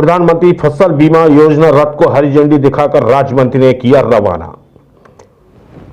प्रधानमंत्री फसल बीमा योजना रथ को हरी झंडी दिखाकर राज्य मंत्री ने किया रवाना।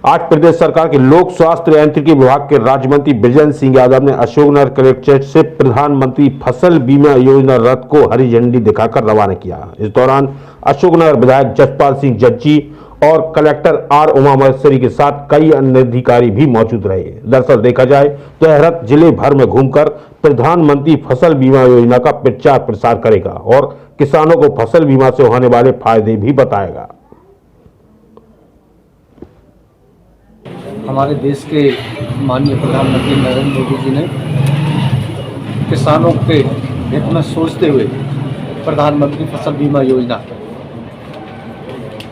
आज प्रदेश सरकार के लोक स्वास्थ्य यांत्रिकी विभाग के राज्य मंत्री बृजेंद्र सिंह यादव ने अशोकनगर कलेक्ट्रेट से प्रधानमंत्री फसल बीमा योजना रथ को हरी झंडी दिखाकर रवाना किया। इस दौरान अशोकनगर विधायक जसपाल सिंह जज्जी और कलेक्टर आर उमा महेश्वरी के साथ कई अन्य अधिकारी भी मौजूद रहे। दरअसल देखा जाए तो यह रथ जिले भर में घूमकर प्रधानमंत्री फसल बीमा योजना का प्रचार प्रसार करेगा और किसानों को फसल बीमा से होने वाले फायदे भी बताएगा। हमारे देश के माननीय प्रधानमंत्री नरेंद्र मोदी जी ने किसानों के हित में सोचते हुए प्रधानमंत्री फसल बीमा योजना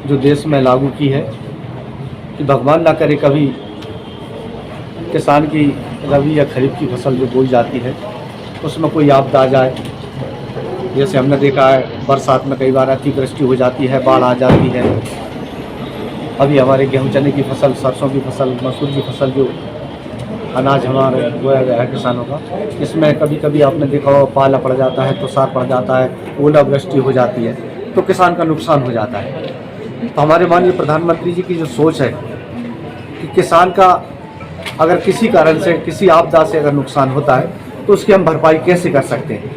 जो देश में लागू की है कि भगवान ना करे कभी किसान की रबी या खरीफ की फसल जो बोई जाती है उसमें कोई आपदा आ जाए। जैसे हमने देखा है बरसात में कई बार अतिवृष्टि हो जाती है, बाढ़ आ जाती है। अभी हमारे गेहूं चने की फसल, सरसों की फसल, मसूर की फसल जो अनाज हमारे बोया गया है किसानों का, इसमें कभी कभी आपने देखा हो पाला पड़ जाता है, तुषार पड़ जाता है, ओलावृष्टि हो जाती है तो किसान का नुकसान हो जाता है। तो हमारे माननीय प्रधानमंत्री जी की जो सोच है कि किसान का अगर किसी कारण से, किसी आपदा से अगर नुकसान होता है तो उसकी हम भरपाई कैसे कर सकते हैं,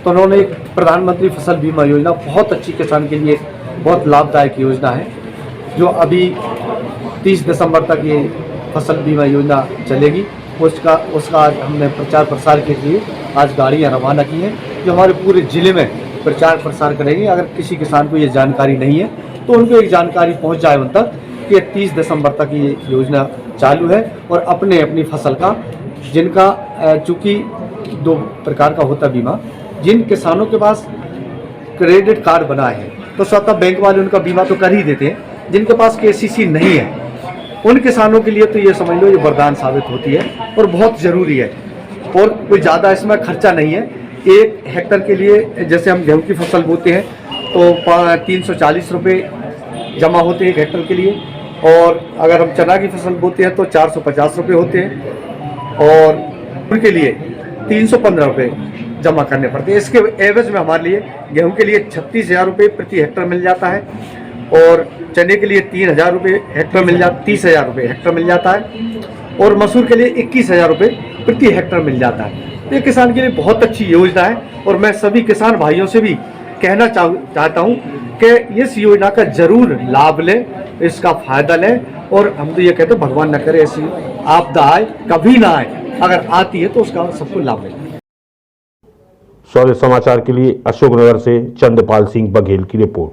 तो उन्होंने एक प्रधानमंत्री फसल बीमा योजना बहुत अच्छी किसान के लिए बहुत लाभदायक योजना है जो अभी 30 दिसंबर तक ये फसल बीमा योजना चलेगी। उसका आज हमने प्रचार प्रसार के लिए आज गाड़ियाँ रवाना की हैं जो हमारे पूरे ज़िले में प्रचार प्रसार करेंगे। अगर किसी किसान को ये जानकारी नहीं है तो उनको एक जानकारी पहुंच जाए उन तक कि 30 दिसंबर तक ये योजना चालू है और अपनी फसल का, जिनका चूँकि 2 प्रकार का होता बीमा, जिन किसानों के पास क्रेडिट कार्ड बना है तो स्वतः बैंक वाले उनका बीमा तो कर ही देते हैं। जिनके पास केसीसी नहीं है उन किसानों के लिए तो ये समझ लो ये वरदान साबित होती है और बहुत ज़रूरी है और कोई ज़्यादा इसमें खर्चा नहीं है। 1 हेक्टर के लिए जैसे हम गेहूँ की फसल बोते हैं तो 340 रुपये जमा होते हैं 1 हेक्टर के लिए, और अगर हम चना की फसल बोते हैं तो 450 रुपये होते हैं और उनके लिए 315 रुपये जमा करने पड़ते हैं। इसके एवज में हमारे लिए गेहूं के लिए 36,000 रुपये प्रति हेक्टर मिल जाता है और चने के लिए 3,000 रुपये हेक्टर मिल जाता, 30,000 रुपये हेक्टर मिल जाता है और मसूर के लिए 21,000 रुपये प्रति हेक्टर मिल जाता है। ये किसान के लिए बहुत अच्छी योजना है और मैं सभी किसान भाइयों से भी कहना चाहता हूँ कि इस योजना का जरूर लाभ लें, इसका फायदा लें और हम तो ये कहते हैं भगवान न करे ऐसी आपदा आए, कभी ना आए, अगर आती है तो उसका सबको लाभ लें। शौर्य समाचार के लिए अशोकनगर से चंद्रपाल सिंह बघेल की रिपोर्ट।